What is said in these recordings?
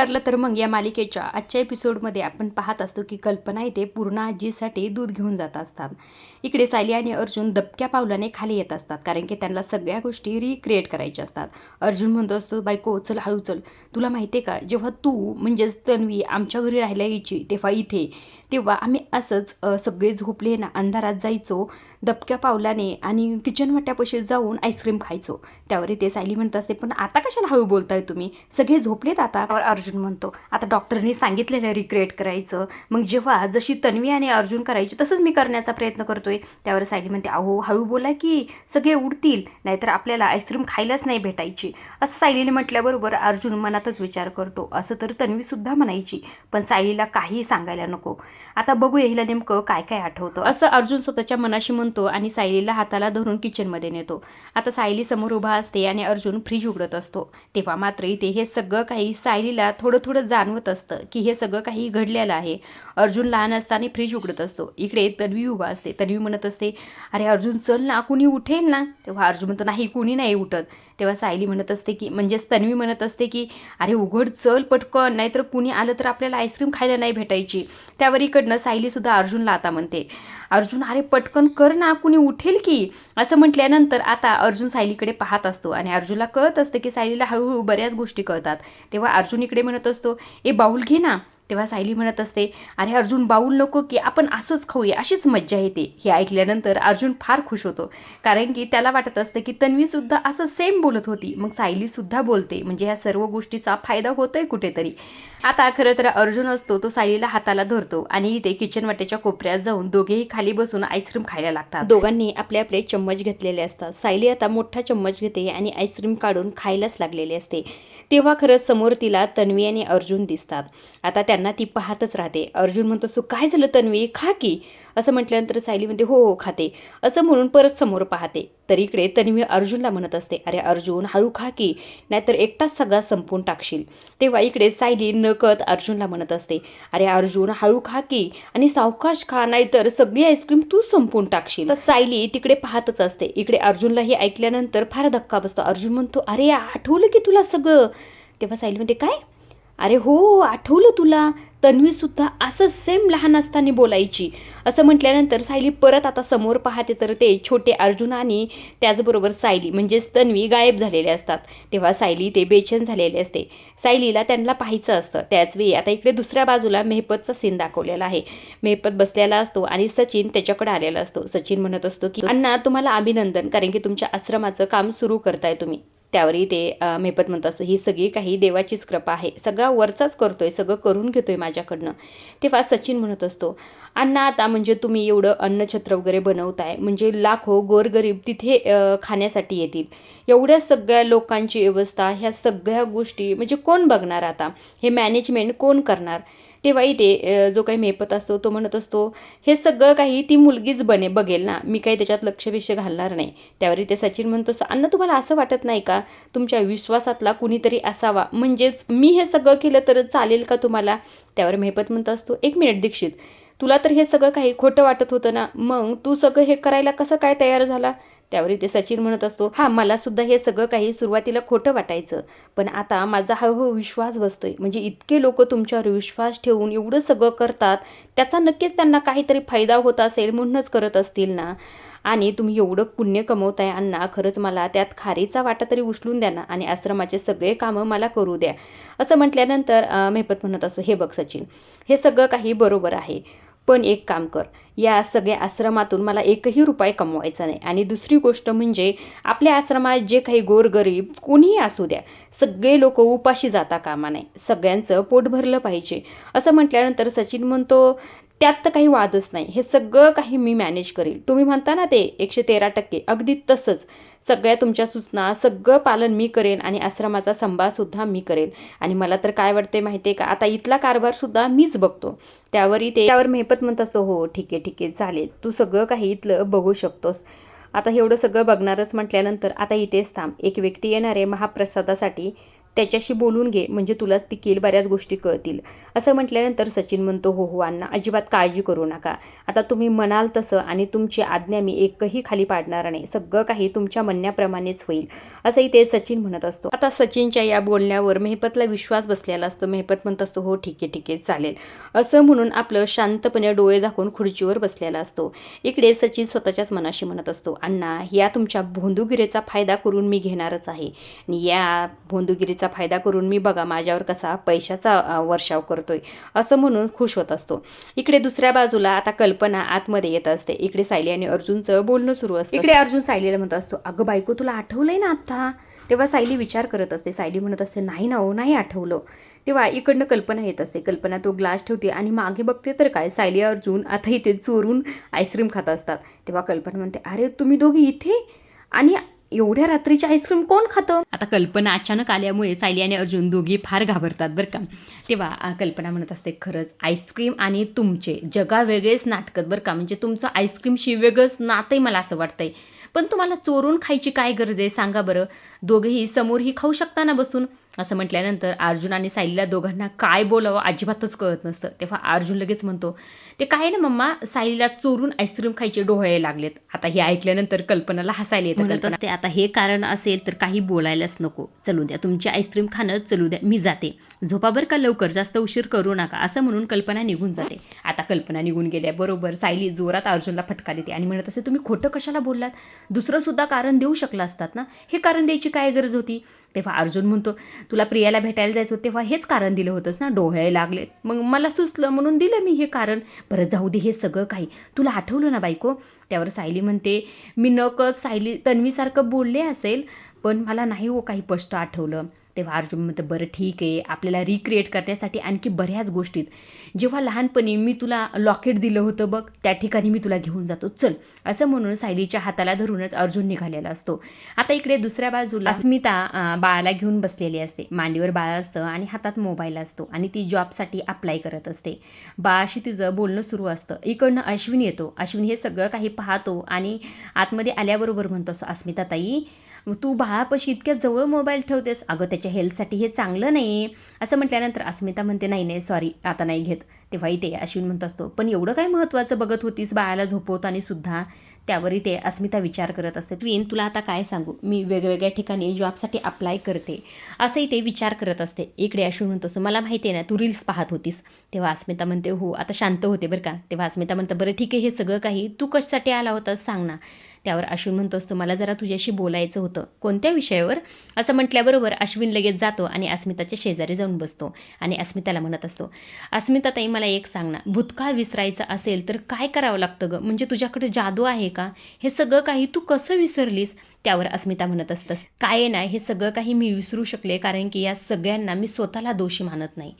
ठरलं तर मग या मालिकेच्या आजच्या एपिसोडमध्ये आपण पाहत असतो की कल्पना इथे पूर्णा आजीसाठी दूध घेऊन जात असतात. इकडे सायली आणि अर्जुन दबक्या पावलाने खाली येत असतात कारण की त्यांना सगळ्या गोष्टी रिक्रिएट करायच्या असतात. अर्जुन म्हणतो असतो, बायको चल हळू चल, तुला माहिती आहे का जेव्हा तू म्हणजेच तन्वी आमच्या घरी राहायला यायची तेव्हा आम्ही असंच सगळे झोपले ना अंधारात जायचो दबक्या पावलाने आणि किचन वाट्यापाशी जाऊन आईस्क्रीम खायचो. त्यावर ते सायली म्हणत असते, पण आता कशाला हळू बोलताय तुम्ही, सगळे झोपलेत आता. अर्जुन म्हणतो, आता डॉक्टरनी सांगितलेलं रिक्रिएट करायचं, मग जेव्हा जशी तन्वी आणि अर्जुन करायची तसंच मी करण्याचा प्रयत्न करतोय. त्यावर सायली म्हणते, अहो हळू बोला की सगळे उडतील, नाहीतर आपल्याला आईस्क्रीम खायलाच नाही भेटायची. असं सायलीने म्हटल्याबरोबर अर्जुन मनातच विचार करतो, असं तर तन्वीसुद्धा म्हणायची, पण सायलीला काही सांगायला नको. आता बघूया हिला नेमकं काय काय आठवतं, असं अर्जुन स्वतःच्या मनाशी म्हणतो आणि सायलीला हाताला धरून किचनमध्ये नेतो. आता सायली समोर उभा असते आणि अर्जुन फ्रीज उघडत असतो. तेव्हा मात्र इथे हे सगळं काही सायलीला थोडं थोडं जाणवत असतं की हे सगळं काही घडलेलं आहे. अर्जुन लहान असताना फ्रीज उघडत असतो. इकडे तन्वी उभा असते. तन्वी म्हणत असते, अरे अर्जुन चल ना, कुणी उठेल ना. तेव्हा अर्जुन म्हणतो, नाही कुणी नाही उठत. तेव्हा सायली म्हणत असते की म्हणजेच तन्वी म्हणत असते की अरे उघड चल पटकन, नाहीतर कुणी आलं तर आपल्याला आईस्क्रीम खायला नाही भेटायची. त्यावर इकडनं सायलीसुद्धा अर्जुनला आता म्हणते, अर्जुन अरे पटकन कर ना, कुणी उठेल की. असं म्हटल्यानंतर आता अर्जुन सायलीकडे पाहत असतो आणि अर्जुनला कळत असतं की सायलीला हळूहळू बऱ्याच गोष्टी कळतात. तेव्हा अर्जुन इकडे म्हणत असतो, ए बाऊल घे ना. तेव्हा सायली म्हणत असते, अरे अर्जुन बाऊल नको की आपण असंच खाऊया, अशीच मज्जा येते. हे ऐकल्यानंतर अर्जुन फार खुश होतो कारण की त्याला वाटत असतं की तन्वीसुद्धा असं सेम बोलत होती, मग सायलीसुद्धा बोलते, म्हणजे ह्या सर्व गोष्टीचा फायदा होतोय कुठेतरी. आता खरं तर अर्जुन असतो तो सायलीला हाताला धरतो आणि इथे किचन वाट्याच्या कोपऱ्यात जाऊन दोघेही खाली बसून आईस्क्रीम खायला लागतात. दोघांनी आपले आपले चम्मच घेतलेले असतात. सायली आता मोठा चम्मच घेते आणि आईस्क्रीम काढून खायलाच लागलेले असते. तेव्हा खरंच समोर तिला तन्वी आणि अर्जुन दिसतात. आता त्यांना ती पाहतच राहते. अर्जुन म्हणतो, सो काय झालं तन्वी, खा की. असं म्हटल्यानंतर सायली म्हणते, हो हो खाते. असं म्हणून परत समोर पाहते तर इकडे तन्वी अर्जुनला म्हणत असते, अरे अर्जुन हळू खा की, नाहीतर एकटाच सगळा संपून टाकशील. तेव्हा इकडे सायली नकळत अर्जुनला म्हणत असते, अरे अर्जुन हळू खा की आणि सावकाश खा, नाहीतर सगळी आईस्क्रीम तू संपून टाकशील. तर सायली तिकडे पाहतच असते. इकडे अर्जुनला हे ऐकल्यानंतर फार धक्का बसतो. अर्जुन म्हणतो, अरे आठवलं की तुला सगळं. तेव्हा सायली म्हणते, काय, अरे हो आठवलं तुला, तन्वीसुद्धा असं सेम लहान असताना बोलायची. असं म्हटल्यानंतर सायली परत आता समोर पाहते तर ते छोटे अर्जुन आणि त्याचबरोबर सायली म्हणजेच तन्वी गायब झालेले असतात. तेव्हा सायली ते बेचैन झालेले असते. सायलीला त्यांना पाहायचं असतं. त्याचवेळी आता इकडे दुसऱ्या बाजूला मेहपतचा सीन दाखवलेला आहे. मेहपत बसलेला असतो आणि सचिन त्याच्याकडे आलेला असतो. सचिन म्हणत असतो की अण्णा तुम्हाला अभिनंदन, कारण की तुमच्या आश्रमाचं काम सुरू करताय तुम्ही. त्यावरही ते मेहपत म्हणत असतो, ही सगळी काही देवाचीच कृपा आहे, सगळा वरचाच करतोय, सगळं करून घेतोय माझ्याकडनं. तेव्हा सचिन म्हणत असतो, अण्णा आता म्हणजे तुम्ही एवढं अन्नछत्र वगैरे बनवताय, म्हणजे लाखो गोरगरीब तिथे खाण्यासाठी येतील, एवढ्या सगळ्या लोकांची व्यवस्था, ह्या सगळ्या गोष्टी म्हणजे कोण बघणार आता, हे मॅनेजमेंट कोण करणार. तेव्हाही ते जो काही मेहपत असतो तो म्हणत असतो, हे सगळं काही ती मुलगीच बघेल ना, मी काही त्याच्यात लक्ष घालणार नाही. त्यावरही ते सचिन म्हणतो, अण्णा तुम्हाला असं वाटत नाही का तुमच्या विश्वासातला कुणीतरी असावा, म्हणजेच मी हे सगळं केलं तर चालेल का तुम्हाला. त्यावर मेहपत म्हणत असतो, एक मिनिट दीक्षित, तुला तर हे सगळं काही खोटं वाटत होतं ना, मग तू सगळं हे करायला कसं काय तयार झाला. त्यावर ते सचिन म्हणत असतो, हां मला सुद्धा हे सगळं काही सुरुवातीला खोटं वाटायचं, पण आता माझा हळूहळू विश्वास बसतोय, म्हणजे इतके लोक तुमच्यावर विश्वास ठेवून एवढं सगळं करतात, त्याचा नक्कीच त्यांना काहीतरी फायदा होत असेल म्हणूनच करत असतील ना. आणि तुम्ही एवढं पुण्य कमवताय अण्णा, खरंच मला त्यात खारीचा वाटा तरी उचलून द्या ना आणि आश्रमाचे सगळे कामं मला करू द्या. असं म्हटल्यानंतर मेहपत म्हणत असतो, हे बघ सचिन, हे सगळं काही बरोबर आहे, पण एक काम कर, या सगळ्या आश्रमातून मला एकही रुपये कमवायचा नाही, आणि दुसरी गोष्ट म्हणजे आपल्या आश्रमात जे काही गोरगरीब कोणीही असू द्या, सगळे लोक उपाशी जाता कामा नाही, सगळ्यांचं पोट भरलं पाहिजे. असं म्हटल्यानंतर सचिन म्हणतो, त्यात तर काही वादच नाही, हे सगळं काही मी मॅनेज करेल. तुम्ही म्हणता ना ते 113%, अगदी तसंच सगळ्या तुमच्या सूचना सगळं पालन मी करेन आणि आश्रमाचा सांभाळसुद्धा मी करेल. आणि मला तर काय वाटते माहिती आहे का, आता इथला कारभारसुद्धा मीच बघतो. त्यावर मेहपत म्हणत असतो, हो ठीक आहे चालेल, तू सगळं काही इथलं बघू शकतोस. आता एवढं सगळं बघणारच म्हटल्यानंतर आता इथेच थांब, एक व्यक्ती येणार आहे महाप्रसादासाठी, त्याच्याशी बोलून घे, म्हणजे तुला देखील बऱ्याच गोष्टी कळतील. असं म्हटल्यानंतर सचिन म्हणतो, हो हो अण्णा, अजिबात काळजी करू नका. आता तुम्ही म्हणाल तसं आणि तुमची आज्ञा मी एकही खाली पाडणार नाही. सगळं काही तुमच्या म्हणण्याप्रमाणेच होईल, असंही ते सचिन म्हणत असतो. आता सचिनच्या या बोलण्यावर मेहपतला विश्वास बसलेला असतो. मेहपत म्हणत असतो, हो ठीक आहे चालेल, असं म्हणून आपलं शांतपणे डोळे झाकून खुर्चीवर बसलेला असतो. इकडे सचिन स्वतःच्याच मनाशी म्हणत असतो, अण्णा, या तुमच्या भोंदूगिरीचा फायदा करून मी घेणारच आहे. आणि या भोंदूगिरीचा फायदा करून मी बघा माझ्यावर कसा पैशाचा वर्षाव करतोय, असं म्हणून खुश होत असतो. इकडे दुसऱ्या बाजूला आता कल्पना आतमध्ये येत असते. इकडे सायली आणि अर्जुनचं बोलणं सुरू असतं. इकडे अर्जुन सायलीला म्हणत असतो, अगं बायको, तुला आठवलंय ना आता? तेव्हा सायली विचार करत असते. सायली म्हणत असते, नाही ना हो, नाही आठवलं. तेव्हा इकडनं कल्पना येत असते. कल्पना तो ग्लास ठेवते आणि मागे बघते तर काय, सायली अर्जुन आता इथे चोरून आईस्क्रीम खात असतात. तेव्हा कल्पना म्हणते, अरे तुम्ही दोघी इथे, आणि एवढ्या रात्रीची आईस्क्रीम कोण खातं? आता कल्पना अचानक आल्यामुळे सायली आणि अर्जुन दोघी फार घाबरतात बरं का. तेव्हा कल्पना म्हणत असते, खरंच आईस्क्रीम आणि तुमचे जगावेगळेच नाटकं बरं का, म्हणजे तुमचं आईस्क्रीमशी वेगळंच नातंय मला असं वाटतंय. पण तुम्हाला चोरून खायची काय गरज आहे सांगा बरं, दोघेही समोरही खाऊ शकता ना बसून. असं म्हटल्यानंतर अर्जुन आणि सायलीला दोघांना काय बोलावं अजिबातच कळत नसतं. तेव्हा अर्जुन लगेच म्हणतो, ते काय ना मम्मा, सायलीला चोरून आईस्क्रीम खायचे डोळे लागलेत. आता हे ऐकल्यानंतर कल्पनाला हसायला येतं. म्हणत असते, आता हे कारण असेल तर काही बोलायलाच नको, चलू द्या तुमची आईस्क्रीम खाणं, चलू द्या, मी जाते, झोपा बरं का लवकर, जास्त उशीर करू नका, असं म्हणून कल्पना निघून जाते. आता कल्पना निघून गेल्याबरोबर सायली जोरात अर्जुनला फटका देते आणि म्हणत असते, तुम्ही खोटं कशाला बोललात? दुसरं सुद्धा कारण देऊ शकला असतात ना, हे कारण द्यायची काय गरज होती? तेव्हा अर्जुन म्हणतो, तुला प्रियाला भेटायला जायचं होतं तेव्हा हेच कारण दिलं होतंस ना, डोळे लागले, मग मला सुचलं म्हणून दिलं मी हे कारण. बरं जाऊ दे हे सगळं काही, तुला आठवलं ना बायको? त्यावर सायली म्हणते, मी नकळत सायली तन्वीसारखं बोलले असेल, पण मला नाही हो काही स्पष्ट आठवलं. तेव्हा अर्जुन म्हणतं, बरं ठीक आहे, आपल्याला रिक्रिएट करण्यासाठी आणखी बऱ्याच गोष्टीत, जेव्हा लहानपणी मी तुला लॉकेट दिलं होतं बघ, त्या ठिकाणी मी तुला घेऊन जातो, चल, असं म्हणून सायलीच्या हाताला धरूनच अर्जुन निघालेला असतो. आता इकडे दुसऱ्या बाजूला अस्मिता बाळाला घेऊन बसलेली असते. मांडीवर बाळ असतं आणि हातात मोबाईल असतो आणि ती जॉबसाठी अप्लाय करत असते. बाळाशी तिचं बोलणं सुरू असतं. इकडनं अश्विन येतो. अश्विन हे सगळं काही पाहतो आणि आतमध्ये आल्याबरोबर म्हणतो, अस्मिता ताई, तू बाळापाशी इतक्या जवळ मोबाईल ठेवतेस, अगं त्याच्या हेल्थसाठी हे चांगलं नाही. असं म्हटल्यानंतर अस्मिता म्हणते, नाही सॉरी, आता नाही घेत. तेव्हा इथे अश्विन म्हणत असतो, पण एवढं काय महत्त्वाचं बघत होतीस बाळाला झोपवताना सुद्धा? त्यावर इथे अस्मिता विचार करत असते, ट्विन तुला आता काय सांगू, मी वेगवेगळ्या ठिकाणी जॉबसाठी अप्लाय करते, असंही ते विचार करत असते. इकडे अश्विन म्हणतो असं, मला माहिती आहे ना तू रील्स पाहत होतीस. तेव्हा अस्मिता म्हणते, हो, आता शांत होते बरं का. तेव्हा अस्मिता म्हणतं, बरं ठीक आहे, हे सगळं काही तू कशासाठी आला होतास सांग ना. त्यावर अश्विन म्हणतो असतो, मला जरा तुझ्याशी बोलायचं होतं. कोणत्या विषयावर? असं म्हटल्याबरोबर अश्विन लगेच जातो आणि अस्मिताच्या शेजारी जाऊन बसतो आणि अस्मिताला म्हणत असतो, अस्मिता ताई मला एक सांग ना, भूतकाळ विसरायचं असेल तर काय करावं लागतं गं? म्हणजे तुझ्याकडे जादू आहे का? हे सगळं काही तू कसं विसरलीस? त्यावर अस्मिता म्हणत असतंस, काय आहे ना, हे सगळं काही मी विसरू शकले कारण की या सगळ्यांना मी स्वतःला दोषी मानत नाही.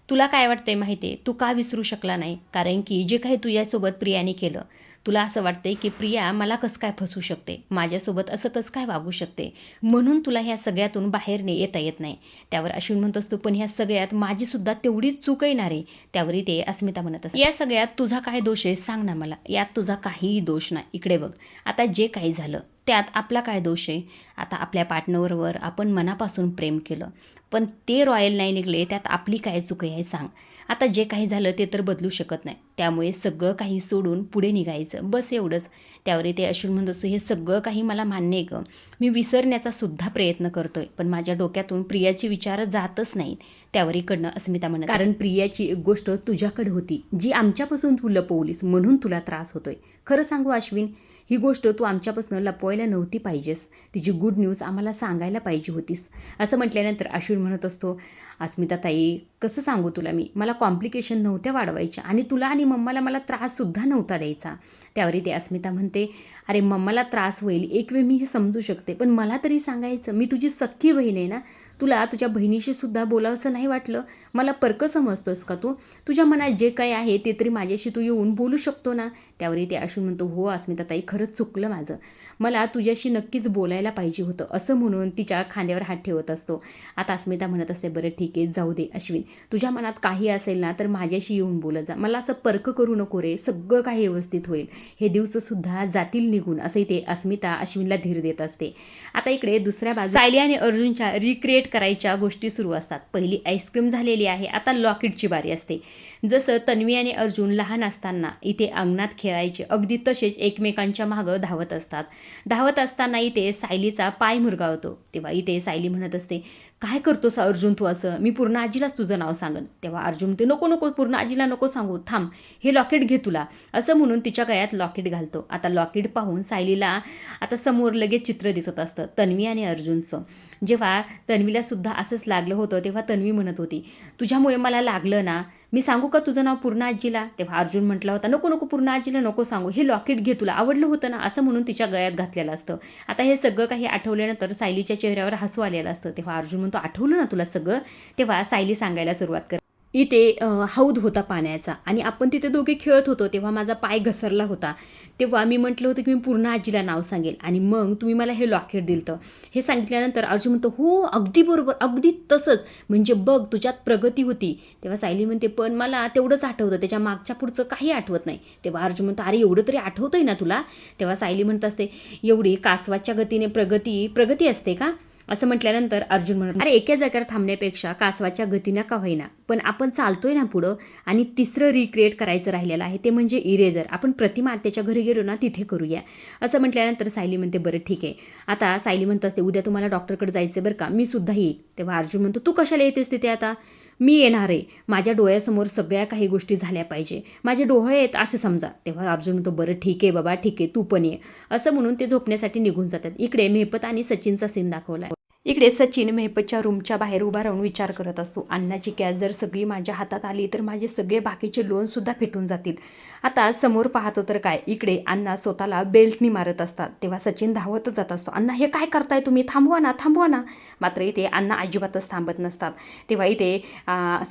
तुला काय वाटतंय माहिती आहे, तू का विसरू शकला नाही? कारण की जे काही तुझ्यासोबत प्रियाने केलं, तुला असं वाटतंय की प्रिया मला कसं काय फसू शकते, माझ्यासोबत असं कसं काय वागू शकते, म्हणून तुला ह्या सगळ्यातून बाहेर येता येत नाही. त्यावर अश्विन म्हणत असतो, पण ह्या सगळ्यात माझीसुद्धा तेवढीच चूक येणार आहे. त्यावरही ते अस्मिता म्हणत असते, या सगळ्यात तुझा काय दोष आहे सांग ना मला, यात तुझा काहीही दोष नाही. इकडे बघ, आता जे काही झालं त्यात आपला काय दोष आहे? आता आपल्या पार्टनरवर आपण मनापासून प्रेम केलं, पण ते रॉयल नाही निघले, त्यात आपली काय चूक आहे सांग. आता जे काही झालं ते तर बदलू शकत नाही, त्यामुळे सगळं काही सोडून पुढे निघायचं, बस एवढंच. त्यावर ते अश्विन म्हणत असतो, हे सगळं काही मला मान्य आहे गं, मी विसरण्याचा सुद्धा प्रयत्न करतोय, पण माझ्या डोक्यातून प्रियाची विचार जातच नाहीत. त्यावर इकडनं अस्मिता म्हणत, कारण प्रियाची एक गोष्ट तुझ्याकडे होती जी आमच्यापासून तू लपवलीस, म्हणून तुला त्रास होतोय. खरं सांगू अश्विन, ही गोष्ट तू आमच्यापासून लपवायला नव्हती पाहिजेस, तिची गुड न्यूज आम्हाला सांगायला पाहिजे होतीस. असं म्हटल्यानंतर अश्विन म्हणत असतो, अस्मिता ताई कसं सांगू तुला, मला कॉम्प्लिकेशन नव्हत्या वाढवायच्या आणि तुला आणि मम्माला मला त्राससुद्धा नव्हता द्यायचा. त्यावर ते अस्मिता म्हणते, अरे मम्माला त्रास होईल एक वेळ मी हे समजू शकते, पण मला तरी सांगायचं, मी तुझी सख्खी बहीण आहे ना, तुला तुझ्या बहिणीशी सुद्धा बोलावंसं नाही वाटलं? मला परकं समजतोस का तू? तुझ्या मनात जे काही आहे ते तरी माझ्याशी तू येऊन बोलू शकतो ना. त्यावर ते अश्विन म्हणतो, हो अस्मिता ताई, खरंच चुकलं माझं, मला तुझ्याशी नक्कीच बोलायला पाहिजे होतं, असं म्हणून तिच्या खांद्यावर हात ठेवत असतो. आता अस्मिता म्हणत असते, बरं ठीक आहे, जाऊ दे अश्विन, तुझ्या मनात काही असेल ना तर माझ्याशी येऊन बोलत जा, मला असं परक करू नको रे, सगळं काही व्यवस्थित होईल, हे दिवससुद्धा जातील निघून, असंही ते अस्मिता अश्विनला धीर देत असते. आता इकडे दुसऱ्या बाजू सायली आणि अर्जुनच्या रिक्रिएट रिक्रिएट करायच्या गोष्टी सुरू असतात. पहिली आईस्क्रीम झालेली आहे, आता लॉकेटची बारी असते. जसं तन्वी आणि अर्जुन लहान असताना इथे अंगणात खेळायचे, अगदी तसेच एकमेकांच्या मागं धावत असतात. धावत असताना इथे सायलीचा पाय मुरगावतो. तेव्हा इथे सायली म्हणत असते, काय करतोस अर्जुन तू असं? मी पूर्ण आजीलाच तुझं नाव सांगन. तेव्हा अर्जुन म्हणते, नको नको, पूर्ण आजीला नको सांगू, थांब, हे लॉकेट घे तुला, असं म्हणून तिच्या गळ्यात लॉकेट घालतो. आता लॉकेट पाहून सायलीला आता समोर लगेच चित्र दिसत असतं तन्वी आणि अर्जुनचं. जेव्हा तन्वीला सुद्धा असंच लागलं होतं तेव्हा तन्वी म्हणत होती, तुझ्यामुळे मला लागलं ना, मी सांगू का तुझं नाव पूर्ण आजीला? तेव्हा अर्जुन म्हटला होता, नको नको, पूर्ण आजीला नको सांगू, हे लॉकेट घे, तुला आवडलं होतं ना, असं म्हणून तिच्या गळ्यात घातलेलं असतं. आता हे सगळं काही आठवल्यानंतर सायलीच्या चेहऱ्यावर हसू आलेलं असतं. तेव्हा अर्जुन म्हणतो, आठवलं ना तुला सगळं? तेव्हा सायली सांगायला सुरुवात करते, इथे हौद होता पाण्याचा आणि आपण तिथे दोघे खेळत होतो तेव्हा माझा पाय घसरला होता. तेव्हा मी म्हटलं होतं की मी पूर्ण आजीला नाव सांगेल आणि मग तुम्ही मला हे लॉकेट दिलं. हे सांगितल्यानंतर अर्जुन म्हणतो, हो अगदी बरोबर, अगदी तसंच, म्हणजे बघ तुझ्यात प्रगती होती. तेव्हा सायली म्हणते, पण मला तेवढंच आठवतं, त्याच्या मागच्या पुढचं काही आठवत नाही. तेव्हा अर्जुन म्हणतो, अरे एवढं तरी आठवतंय ना तुला? तेव्हा सायली म्हणत असते, एवढी कासवाच्या गतीने प्रगती असते का? असं म्हटल्यानंतर अर्जुन म्हणत, अरे एका जागेवर थांबण्यापेक्षा कासवाच्या गतीनं का होईना, पण आपण चालतोय ना पुढं. आणि तिसरं रिक्रिएट करायचं राहिलेलं आहे ते म्हणजे इरेजर. आपण प्रतिमा आत्याच्या घरी गेलो ना तिथे करूया. असं म्हटल्यानंतर सायली म्हणते, बरं ठीक आहे. आता सायली म्हणत असते, उद्या तुम्हाला डॉक्टरकडे जायचं बरं का, मी सुद्धा येईल. तेव्हा अर्जुन म्हणतो, तू कशाला येतेस तिथे? आता मी येणार आहे, माझ्या डोळ्यासमोर सगळ्या काही गोष्टी झाल्या पाहिजे, माझे डोळे आहेत असं समजा. तेव्हा अर्जुन म्हणतो, बरं ठीक आहे बाबा, ठीक आहे, तू पण ये. असं म्हणून ते झोपण्यासाठी निघून जातात. इकडे मेहपत आणि सचिनचा सीन दाखवला. इकडे सचिन मेहपतच्या रूमच्या बाहेर उभा राहून विचार करत असतो, अन्नाची कॅश जर सगळी माझ्या हातात आली तर माझे सगळे बाकीचे लोनसुद्धा फिटून जातील. आता समोर पाहतो तर काय, इकडे अण्णा स्वतःला बेल्टनी मारत असतात. तेव्हा सचिन धावतच जात असतो, अण्णा हे काय करताय तुम्ही, थांबवा ना, थांबवा ना. मात्र इथे अण्णा अजिबातच थांबत नसतात. तेव्हा इथे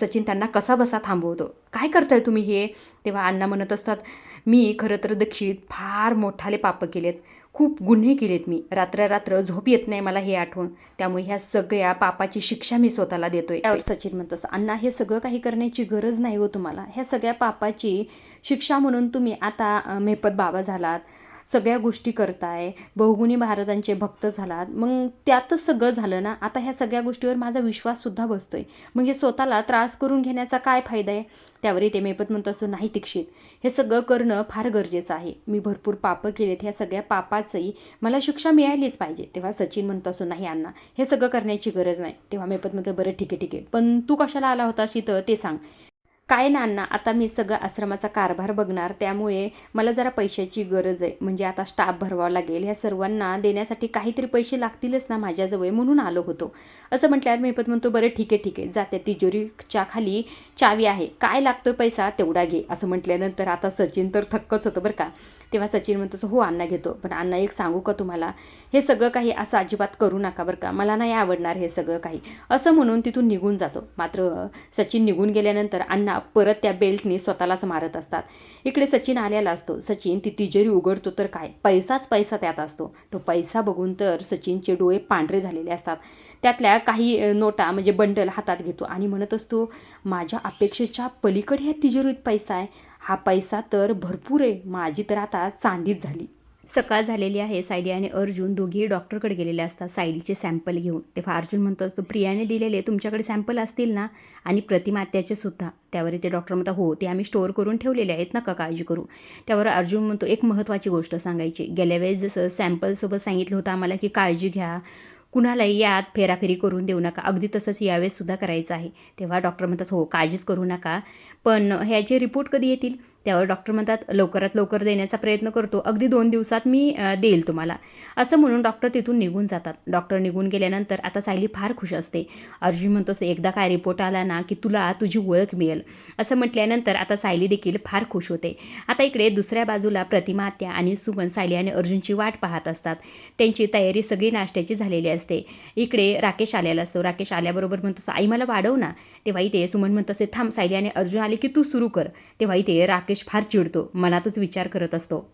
सचिन त्यांना कसा बसा थांबवतो, काय करताय तुम्ही हे? तेव्हा अण्णा म्हणत असतात, मी खरं तर दक्षित फार मोठाले पापं केलेत, खूप गुन्हे केलेत मी, रात्र झोप येत नाही मला हे आठवून, त्यामुळे ह्या सगळ्या पापाची शिक्षा मी स्वतःला देतोय. त्यावर सचिन म्हणतो, अण्णा हे सगळं काही करण्याची गरज नाही हो तुम्हाला, ह्या सगळ्या पापाची शिक्षा म्हणून तुम्ही आता मेहपत बाबा झालात, सगळ्या गोष्टी करताय, बहुगुणी महाराजांचे भक्त झालात, मग त्यातच सगळं झालं ना. आता ह्या सगळ्या गोष्टीवर माझा विश्वाससुद्धा बसतोय, मग हे स्वतःला त्रास करून घेण्याचा काय फायदा आहे? त्यावरही ते मेहपत म्हणत असतो, नाही दीक्षित, हे सगळं करणं फार गरजेचं आहे, मी भरपूर पापं केलेत, ह्या सगळ्या पापाचंही मला शिक्षा मिळालीच पाहिजे. तेव्हा सचिन म्हणत असतो, नाही अण्णा हे सगळं करण्याची गरज नाही. तेव्हा मेहपत म्हणतो, बरं ठीक आहे ठीक आहे, पण तू कशाला आला होतास इथं ते सांग. काय ना अण्णा, आता मी सगळं आश्रमाचा कारभार बघणार, त्यामुळे मला जरा पैशाची गरज आहे, म्हणजे आता स्टाफ भरवावा लागेल, ह्या सर्वांना देण्यासाठी काहीतरी पैसे लागतीलच ना माझ्याजवळ, म्हणून आलो होतो. असं म्हटल्यावर मेहपत म्हणतो, बरं ठीक आहे ठीक आहे, जाते, तिजोरीच्या खाली चावी आहे, काय लागतो पैसा तेवढा घे. असं म्हटल्यानंतर आता सचिन तर थक्कच होतं बरं का. तेव्हा सचिन म्हणतो, हो अण्णा घेतो, पण अण्णा एक सांगू का तुम्हाला, हे सगळं काही असं अजिबात करू नका बरं का, मला नाही आवडणार हे सगळं काही. असं म्हणून तिथून निघून जातो. मात्र सचिन निघून गेल्यानंतर अण्णा परत त्या बेल्टनी स्वतःलाच मारत असतात. इकडे सचिन आलेला असतो. सचिन ती तिजोरी उघडतो तर काय, पैसाच पैसा त्यात असतो. तो पैसा बघून तर सचिनचे डोळे पांढरे झालेले असतात. त्यातल्या काही नोटा म्हणजे बंडल हातात घेतो आणि म्हणत असतो, माझ्या अपेक्षेच्या पलीकडे ह्या तिजोरीत पैसा आहे, हा पैसा तर भरपूर आहे, माझी तर आता चांदीच झाली. सकाळ झालेली आहे. सायली आणि अर्जुन दोघेही डॉक्टरकडे गेलेले असतात सायलीचे सॅम्पल घेऊन. तेव्हा अर्जुन म्हणतो असतो, प्रियाने दिलेले तुमच्याकडे सॅम्पल असतील ना, आणि प्रतिमा आत्याचे सुद्धा. त्यावर ते डॉक्टर म्हणतात, हो ते आम्ही स्टोअर करून ठेवलेले आहेत, नका काळजी करू. त्यावर अर्जुन म्हणतो, एक महत्त्वाची गोष्ट सांगायची, गेल्या वेळेस जसं सॅम्पलसोबत सांगितलं होतं आम्हाला की काळजी घ्या, कुणालाही यात फेराफेरी करून देऊ नका, अगदी तसंच यावेळेससुद्धा करायचं आहे. तेव्हा डॉक्टर म्हणतात, हो काळजीच करू नका, पण ह्याचे रिपोर्ट कधी येतील? त्यावर डॉक्टर म्हणतात, लवकरात लवकर देण्याचा प्रयत्न करतो, अगदी 2 दिवसात मी देईल तुम्हाला. असं म्हणून डॉक्टर तिथून निघून जातात. डॉक्टर निघून गेल्यानंतर आता सायली फार खुश असते. अर्जुन म्हणतो, एकदा काय रिपोर्ट आला ना की तुला तुझी ओळख मिळेल. असं म्हटल्यानंतर आता सायली देखील फार खुश होते. आता इकडे दुसऱ्या बाजूला प्रतिमा आत्या आणि सुमन सायली आणि अर्जुनची वाट पाहत असतात. त्यांची तयारी सगळी नाश्त्याची झालेली असते. इकडे राकेश आलेला असतो. राकेश आल्याबरोबर म्हणतो, आई मला वाढव ना. तेव्हा इथे सुमन म्हणत असते, थांब सायली आणि अर्जुन आले की तू सुरू कर. तेव्हा इथे राकेश फार चिडतो, मनातच विचार करत असतो,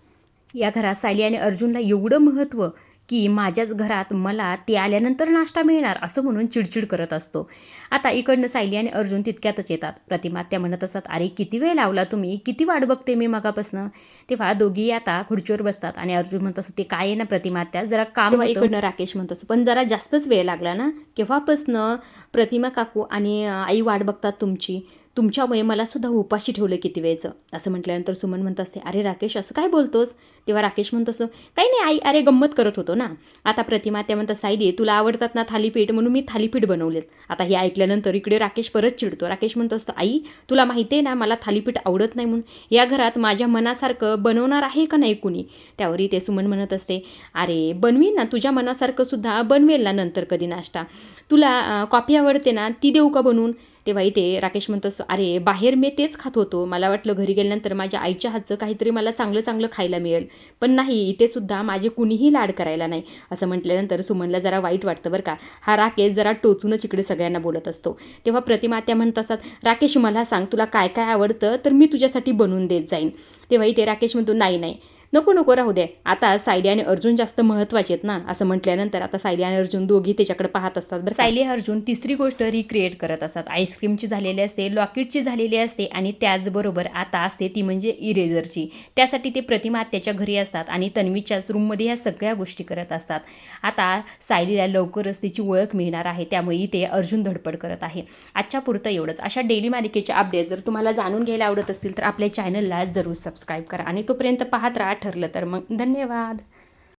या घरात सायली आणि अर्जुनला एवढं महत्त्व की माझ्याच घरात मला ते आल्यानंतर नाश्ता मिळणार असं म्हणून चिडचिड करत असतो. आता इकडनं सायली आणि अर्जुन तितक्यातच येतात. प्रतिमात्या म्हणत असतात, अरे किती वेळ लावला तुम्ही, किती वाट बघते मी मगापासनं. तेव्हा दोघी आता खुर्चीवर बसतात आणि अर्जुन म्हणत असतो, ते काय आहे ना प्रतिमात्या, जरा काम होतं. इकडनं राकेश म्हणत असतो, पण जरा जास्तच वेळ लागला ना, केव्हापासनं प्रतिमा काकू आणि आई वाट बघतात तुमची, तुमच्यामुळे मला सुद्धा उपाशी ठेवलं किती वेळचं. असं म्हटल्यानंतर सुमन म्हणत असते, अरे राकेश असं काय बोलतोस. तेव्हा राकेश म्हणतो असं, काही नाही आई, अरे गंमत करत होतो ना. आता प्रतिमा त्या म्हणतात, सायली तुला आवडतात ना थालीपीठ, म्हणून मी थालीपीठ बनवलेत. आता हे ऐकल्यानंतर इकडे राकेश परत चिडतो. राकेश म्हणतो असतो, आई तुला माहिती आहे ना मला थालीपीठ आवडत नाही म्हणून, या घरात माझ्या मनासारखं बनवणार आहे का नाही कुणी. त्यावरही ते सुमन म्हणत असते, अरे बनवी ना, तुझ्या मनासारखं सुद्धा बनवेल ना नंतर कधी नाश्ता. तुला कॉफी आवडते ना, ती देऊ का बनवून. तेव्हा इथे राकेश म्हणत असतो, अरे बाहेर मी तेच खात होतो, मला वाटलं घरी गेल्यानंतर माझ्या आईच्या हातचं काहीतरी मला चांगलं चांगलं खायला मिळेल, पण नाही, इथे सुद्धा माझे कुणीही लाड करायला नाही. असं म्हटल्यानंतर सुमनला जरा वाईट वाटतं बरं का. हा राकेश जरा टोचूनच इकडे सगळ्यांना बोलत असतो. तेव्हा प्रतिमा त्या म्हणत असतात, राकेश मला सांग तुला काय काय आवडतं, तर मी तुझ्यासाठी बनवून देत जाईन. तेव्हा इथे राकेश म्हणतो, नाही नाही नको नको राहू दे, आता सायली आणि अर्जुन जास्त महत्त्वाचे आहेत ना. असं म्हटल्यानंतर आता सायली आणि अर्जुन दोघी त्याच्याकडे पाहत असतात. बरं, सायली अर्जुन तिसरी गोष्ट रिक्रिएट करत असतात. आईस्क्रीमची झालेली असते, लॉकेटची झालेली असते आणि त्याचबरोबर आता असते ती म्हणजे इरेझरची. त्यासाठी ते प्रतिमा त्याच्या घरी असतात आणि तन्वीच्याच रूममध्ये ह्या सगळ्या गोष्टी करत असतात. आता सायलीला लवकरच तिची ओळख मिळणार आहे, त्यामुळे ते अर्जुन धडपड करत आहे. आजच्या पुरतं एवढंच. अशा डेली मालिकेच्या अपडेट जर तुम्हाला जाणून घ्यायला आवडत असतील तर आपल्या चॅनलला जरूर सबस्क्राईब करा आणि तोपर्यंत पाहत राहा. ठरलं तर मग धन्यवाद.